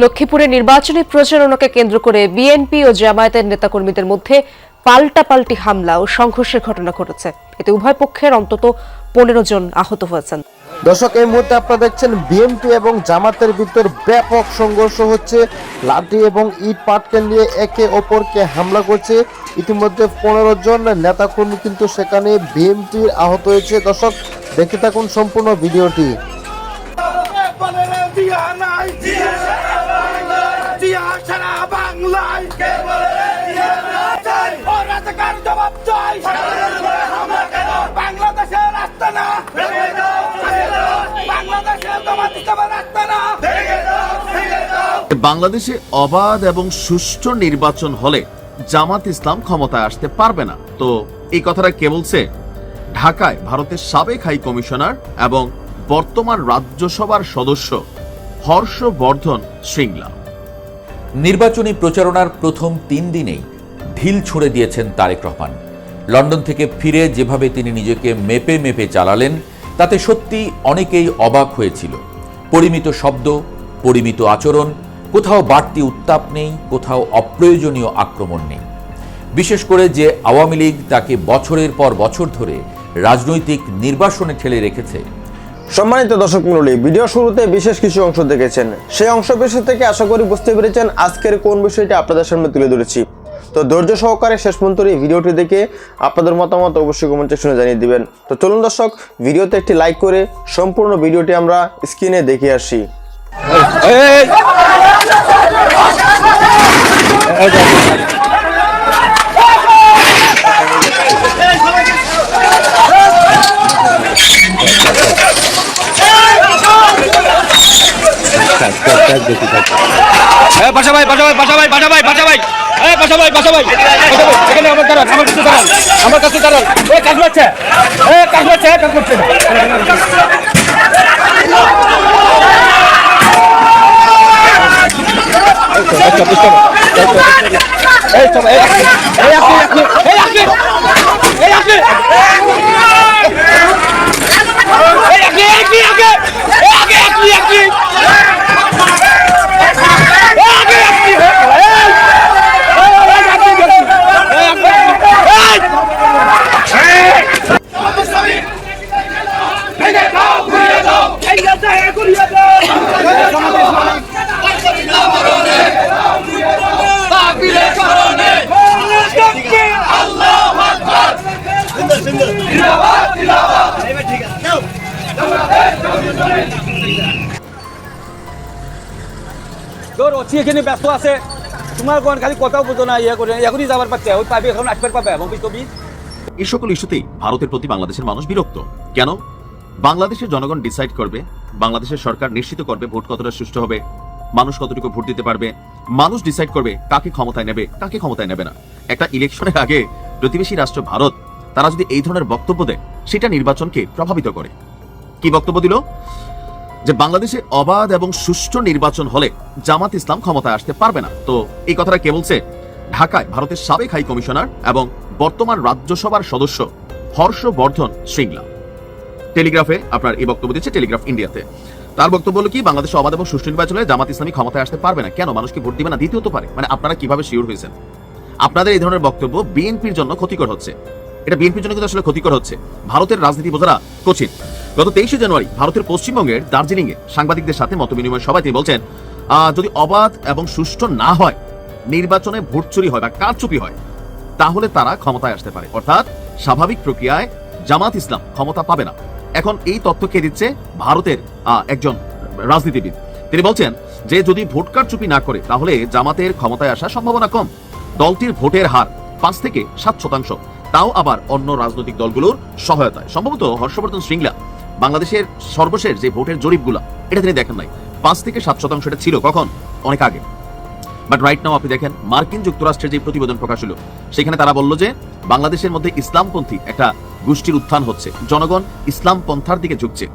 লক্ষ্মীপুরে নির্বাচনী প্রচারণাকে কেন্দ্র করে বিএনপি ও জামায়াতের নেতাকর্মীদের মধ্যে পাল্টাপাল্টি হামলা ও সংঘর্ষের ঘটনা ঘটেছে। এতে উভয় পক্ষের অন্তত 15 জন আহত হয়েছেন। দর্শক, এই মুহূর্তে আপনারা দেখছেন বিএনপি এবং জামাতের ভিতর ব্যাপক সংঘর্ষ হচ্ছে। লাঠি এবং ইট পাটকেল নিয়ে একে অপরকে হামলা করছে। ইতিমধ্যে 15 জন নেতাকর্মী কিন্তু সেখানে বিএনপির আহত হয়েছে। দর্শক, দেখতে থাকুন সম্পূর্ণ ভিডিওটি। বাংলাদেশে অবাধ এবং সুষ্ঠু নির্বাচন হলে জামাত ইসলাম ক্ষমতায় আসতে পারবে না। তো এই কথাটা কে বলছে? ঢাকায় ভারতের সাবেক হাই কমিশনার এবং বর্তমান রাজ্যসভার সদস্য হর্ষবর্ধন শ্রীংলা। নির্বাচনী প্রচারণার প্রথম 3 দিনেই ঢিল ছুঁড়ে দিয়েছেন তারেক রহমান। লন্ডন থেকে ফিরে যেভাবে তিনি নিজেকে মেপে মেপে চালালেন, তাতে সত্যি অনেকেই অবাক হয়েছিল। পরিমিত শব্দ, পরিমিত আচরণ, কোথাও বাড়তি উত্তাপ নেই, কোথাও অপ্রয়োজনীয় আক্রমণ নেই। বিশেষ করে যে আওয়ামী লীগ তাকে বছরের পর বছর ধরে রাজনৈতিক নির্বাসনে ঠেলে রেখেছে। সম্মানিত দর্শক মণ্ডলী, ভিডিও শুরুতে বিশেষ কিছু অংশ দেখেছেন। সেই অংশ বিশেষ থেকে আশা করি বুঝতে পেরেছেন আজকের কোন বিষয়টি আপনাদের সামনে তুলে ধরেছি। তো ধৈর্য সহকারে শেষ পর্যন্ত এই ভিডিওটি দেখে আপনাদের মতামত অবশ্যই কমেন্ট সেকশনে জানিয়ে দিবেন। তো চলুন দর্শক, ভিডিওতে একটি লাইক করে সম্পূর্ণ ভিডিওটি আমরা স্ক্রিনে দেখে আসি। এখানে ব্যস্ত আছে, তোমার খালি কথাও বোঝো না, ইয়ে করে এখনই যাবার পাচ্ছে, ওই পাবে এখন আসবার পাবে এবং এই সকল ইস্যুতেই ভারতের প্রতি বাংলাদেশের মানুষ বিরক্ত। কেন? বাংলাদেশের জনগণ ডিসাইড করবে, বাংলাদেশের সরকার নিশ্চিত করবে ভোট কতটা সুষ্ঠু হবে, মানুষ কতটুকু ভোট দিতে পারবে, মানুষ ডিসাইড করবে কাকে ক্ষমতায় নেবে, কাকে ক্ষমতায় নেবে না। একটা ইলেকশনের আগে প্রতিবেশী রাষ্ট্র ভারত তারা যদি এই ধরনের বক্তব্য দেয়, সেটা নির্বাচনকে প্রভাবিত করে। কি বক্তব্য দিল? যে বাংলাদেশে অবাধ এবং সুষ্ঠু নির্বাচন হলে জামাত ইসলাম ক্ষমতায় আসতে পারবে না। তো এই কথাটা কে বলছে? ঢাকায় ভারতের সাবেক হাই কমিশনার এবং বর্তমান রাজ্যসভার সদস্য হর্ষবর্ধন শ্রীংলা। টেলিগ্রাফে আপনার এই বক্তব্য দিচ্ছে, টেলিগ্রাফ ইন্ডিয়াতে। তার বক্তব্য হলো কি, বাংলাদেশে অবাধ এবং সুষ্ঠু নির্বাচনে জামাত ইসলামী ক্ষমতায় আসতে পারবে না। কেন? মানুষকে ভোট দিবে না, দিতেও তো পারে। মানে আপনারা কিভাবে শিওর হয়েছেন? আপনাদের এই ধরনের বক্তব্য বিএনপির জন্য ক্ষতিকর হচ্ছে। এটা বিএনপির জন্য কিন্তু আসলে ক্ষতিকর হচ্ছে। ভারতের রাজনীতি বোঝারা কঠিন। গত 23শে জানুয়ারি ভারতের পশ্চিমবঙ্গের দার্জিলিং এ সাংবাদিকদের সাথে মতবিনিময় সভায় তিনি বলছেন, যদি অবাধ এবং সুষ্ঠু না হয়, নির্বাচনে ভোট চুরি হয় বা কারচুপি হয়, তাহলে তারা ক্ষমতায় আসতে পারে। অর্থাৎ স্বাভাবিক প্রক্রিয়ায় জামাত ইসলাম ক্ষমতা পাবে না। এখন এই তথ্য কে দিচ্ছে? ভারতের একজন রাজনীতিবিদ। তিনি বলছেন যে যদি ভোট কারচুপি না করে তাহলে জামাতের ক্ষমতায় আসার সম্ভাবনা কম। দলটির ভোটের হার 5 থেকে 7%, তাও আবার অন্য রাজনৈতিক দলগুলোর সহায়তায়। সম্ভবত হর্ষবর্ধন শ্রীংলা বাংলাদেশের সর্বশেষ যে ভোটের জরিপগুলো, এটা তিনি দেখেন নাই। 5 থেকে 7% এটা ছিল কখন? অনেক আগে। বাট রাইট নাও আপনি দেখেন মার্কিন যুক্তরাষ্ট্রের যে প্রতিবেদন প্রকাশ হলো, সেখানে তারা বলল যে বাংলাদেশের মধ্যে ইসলামপন্থী একটা গোষ্ঠীর উত্থান হচ্ছে, জনগণ ইসলাম পন্থার দিকে ঝুঁকছে,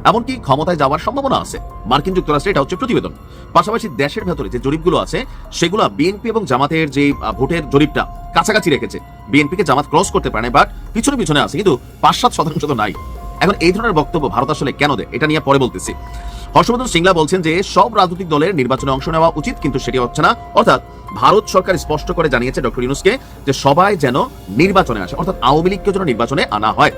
এমনকি ক্ষমতায় যাওয়ার সম্ভাবনা আছে মার্কিন যুক্তরাষ্ট্রে। এটা হচ্ছে প্রতিবেদন। পাশাপাশি দেশের ভেতরে যে জরিপগুলো আছে, সেগুলো বিএনপি এবং জামাতের যে ভোটের জরিপটা কাছাকাছি রেখেছে। বিএনপিকে জামাত ক্রস করতে পারে না, বাট পিছনে পিছনে আছে, কিন্তু 5-7% তো নাই। এখন এই ধরনের বক্তব্য ভারত আসলে কেন দেয়, এটা নিয়ে পরে বলতেছি। হর্ষবর্ধন শ্রিংলা বলছেন যে সব রাজনৈতিক দলের নির্বাচনে অংশ নেওয়া উচিত, কিন্তু সেটি হচ্ছে না। অর্থাৎ ভারত সরকার স্পষ্ট করে জানিয়েছে ডক্টর ইউনূসকে যে সবাই যেন নির্বাচনে আসে, অর্থাৎ আওয়ামী লীগকে যেন নির্বাচনে আনা হয়।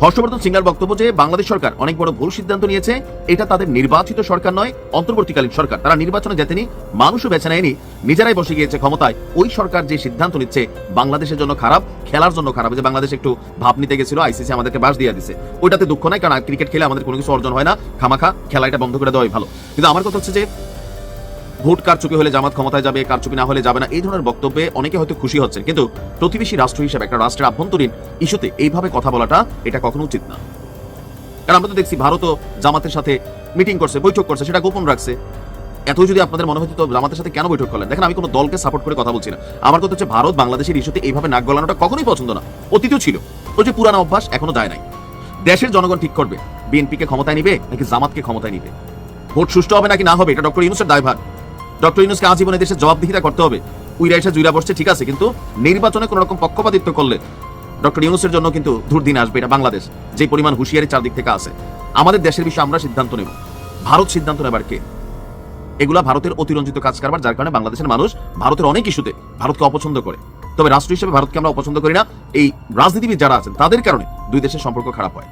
হর্ষবর্ধন শ্রিংলার বক্তব্য যে বাংলাদেশ সরকার অনেক বড় ভুল সিদ্ধান্ত নিয়েছে, এটা তাদের নির্বাচিত সরকার নয়, অন্তর্বর্তীকালীন সরকার। তারা নির্বাচনে যেতেনি, মানুষও বেছে নেয়নি, নিজেরাই বসে গিয়েছে ক্ষমতায়। ওই সরকার যে সিদ্ধান্ত নিচ্ছে বাংলাদেশের জন্য খারাপ, খেলার জন্য খারাপ। যে বাংলাদেশ একটু ভাব নিতে গেছিল, আইসিসি আমাদেরকে বাস দিয়ে দিছে, ওইটাতে দুঃখ নাই, কারণ ক্রিকেট খেলে আমাদের কোনো কিছু অর্জন হয় না, খামাখা খেলা এটা বন্ধ করে দেওয়াই ভালো। কিন্তু আমার কথা হচ্ছে যে ভোট কারচুপি হলে জামাত ক্ষমতায় যাবে, কারচুপি না হলে যাবে না, এই ধরনের বক্তব্যে অনেকে হয়তো খুশি হচ্ছে, কিন্তু প্রতিবেশী রাষ্ট্র হিসেবে একটা রাষ্ট্রের আভ্যন্তরীণ ইস্যুতে এইভাবে কথা বলাটা এটা কখনো উচিত না। কারণ আমরা তো দেখছি ভারতও জামাতের সাথে মিটিং করছে, বৈঠক করছে, সেটা গোপন রাখছে। এত যদি আপনাদের মনে হতো জামাতের সাথে কেন বৈঠক করলেন? দেখেন, আমি কোনো দলকে সাপোর্ট করে কথা বলছি না। আমার কথা হচ্ছে ভারত বাংলাদেশের ইস্যুতে এইভাবে নাক গলানোটা কখনোই পছন্দ না। অতীতেও ছিল, ওই যে পুরানো অভ্যাস এখনো যায় নাই। দেশের জনগণ ঠিক করবে বিএনপিকে ক্ষমতায় নিবে নাকি জামাতকে ক্ষমতায় নিবে। ভোট সুষ্ঠু হবে নাকি না হবে এটা ডক্টর ইউনূসের দায়ভার। ডক্টর ইউনূসকে আজীবন দেশের জবাবদিহিতা করতে হবে। উইরা এসে জুইরা বসছে ঠিক আছে, কিন্তু নির্বাচনে কোনো রকম পক্ষপাতিত্ব করলে ডক্টর ইউনূসের জন্য কিন্তু দুর্দিন আসবে। এটা বাংলাদেশ যে পরিমাণ হুঁশিয়ারি চারদিক থেকে আছে। আমাদের দেশের বিষয়ে আমরা সিদ্ধান্ত নেব, ভারত সিদ্ধান্ত নেবার কে? এগুলা ভারতের অতিরঞ্জিত কাজ কারবার, যার কারণে বাংলাদেশের মানুষ ভারতের অনেক ইস্যুতে ভারতকে অপছন্দ করে। তবে রাষ্ট্র হিসেবে ভারতকে আমরা অপছন্দ করি না। এই রাজনীতিবিদ যারা আছেন তাদের কারণে দুই দেশের সম্পর্ক খারাপ হয়।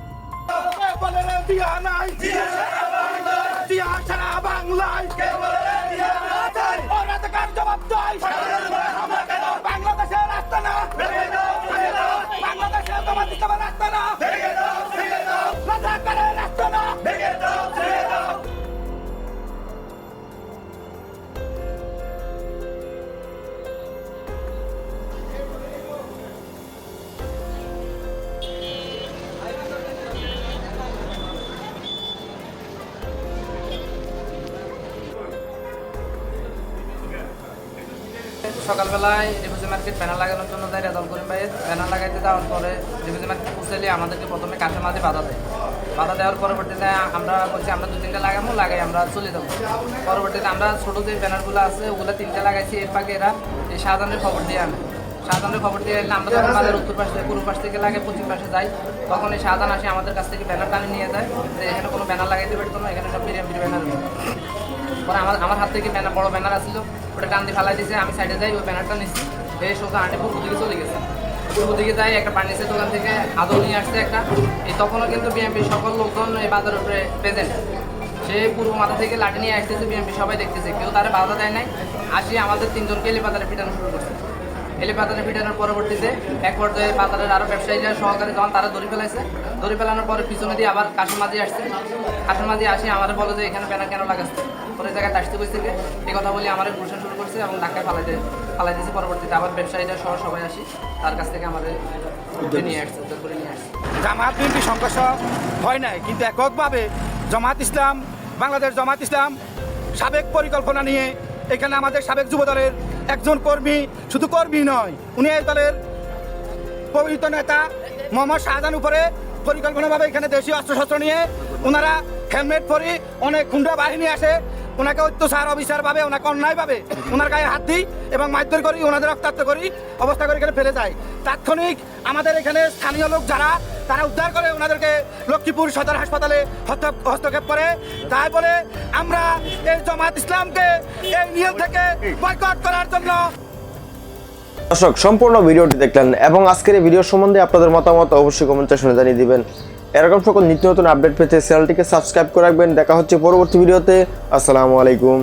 সকালবেলায় রিফিউজি মার্কেট ব্যানার লাগানোর জন্য যাই রেজাল করিম ভাই ব্যানার লাগাইতে যাওয়ার পরে রিফিউজি মার্কেট পৌঁছাইলে আমাদেরকে প্রথমে কাঠের মাঝে বাধা দেয়। বাধা দেওয়ার পরবর্তীতে আমরা বলছি আমরা 2-3টা লাগাবো, লাগাই আমরা চলে যাবো। পরবর্তীতে আমরা ছোটো যে ব্যানারগুলো আছে ওগুলো 3টা লাগাইছি। এর পাকে এরা এই শাহজাহানের খবর দিয়ে আনে। শাহজাহানের খবর দিয়ে এলে আমরা যখন বাজার উত্তর পাশ থেকে পূর্ব পাশ থেকে লাগে পশ্চিম পাশে যাই, তখন এই শাহজাহান আসে আমাদের কাছ থেকে ব্যানার টানে নিয়ে যায় যে এখানে কোনো ব্যানার লাগাইতে পারতো না, এখানে সব বিরিয়ানি ব্যানার। পরে আমার হাত থেকে ব্যানার বড় ব্যানার আসলো, ওটা টান দিয়ে ফেলাই দিয়েছে। আমি সাইডে যাই, ওই ব্যানারটা নিচ্ছি, এই সোজা আঁটে পূর্ব দিকে চলে গেছে। পূর্ব দিকে যাই, একটা ফার্নিচার দোকান থেকে আদৌ নিয়ে আসছে একটা। এই তখনও কিন্তু বিএনপির সকল লোকজন এই বাজারের উপরে প্রেজেন্ট। সে পূর্ব মাথা থেকে লাঠি নিয়ে আসতেছে, বিএনপি সবাই দেখতেছে, কেউ তারা বাধা দেয় নাই। আসি আমাদের 3জনকে এলে বাজারে পিটানো শুরু করছে। এলে বাজারে পিটানোর পরবর্তীতে এক পর্যায়ে বাজারের আরও ব্যবসায়ীরা সহকারে যখন তারা দড়ি ফেলাইছে, দড়ি ফেলানোর পরে পিছনে দিয়ে আবার কাশিমাঝি আসছে। কাশিমাঝি আসি আমার বলে যে এখানে ব্যানার কেন লাগাচ্ছে, পরে জায়গায় আসতে বসে থেকে এই কথা বলি আমার ঘোষণা শুরু করছে এবং ঢাকায় ফালাই দিয়েছে। পরবর্তীতে আবার ব্যবসায়ীরা সহ সবাই আসি, তার কাছ থেকে আমাদের নিয়ে আসছে, উদ্ধার করে নিয়ে আসছে। জামাত বিএনপি সংঘর্ষ হয় নাই, কিন্তু এককভাবে জামাত ইসলাম, বাংলাদেশ জামাত ইসলাম সাবেক পরিকল্পনা নিয়ে এখানে আমাদের সাবেক যুবদলের একজন কর্মী, শুধু কর্মী নয়, উনি এই দলের পবিত্র নেতা মোহাম্মদ শাহজাহান উপরে পরিকল্পনাভাবে এখানে দেশীয় অস্ত্রশস্ত্র নিয়ে ওনারা হেলমেট পরে অনেক গুন্ডা বাহিনী আসে, ওনাকে অত্যাচার অবিচারভাবে, ওনাকে অন্যায়ভাবে ওনার গায়ে হাত দিই এবং মারধর করি, ওনাদের রক্তাক্ত করি, অবস্থা করে এখানে ফেলে যায়। তাৎক্ষণিক আমাদের এখানে স্থানীয় লোক যারা, তারা উদ্ধার করে ওনাদেরকে লক্ষ্মীপুর সদর হাসপাতালে হস্তক্ষেপ করে। তাই বলে আমরা এই জামাত ইসলামকে এই নিয়ম থেকে বয়কট করার জন্য। দর্শক, সম্পূর্ণ ভিডিওটি দেখলেন এবং আজকের এই ভিডিও সম্বন্ধে আপনাদের মতামত অবশ্যই কমেন্ট সেকশনে জানিয়ে দিবেন। এরকম সকল নিত্য নতুন আপডেট পেতে চ্যানেলটিকে সাবস্ক্রাইব করে রাখবেন। দেখা হচ্ছে পরবর্তী ভিডিওতে। আসসালামু আলাইকুম।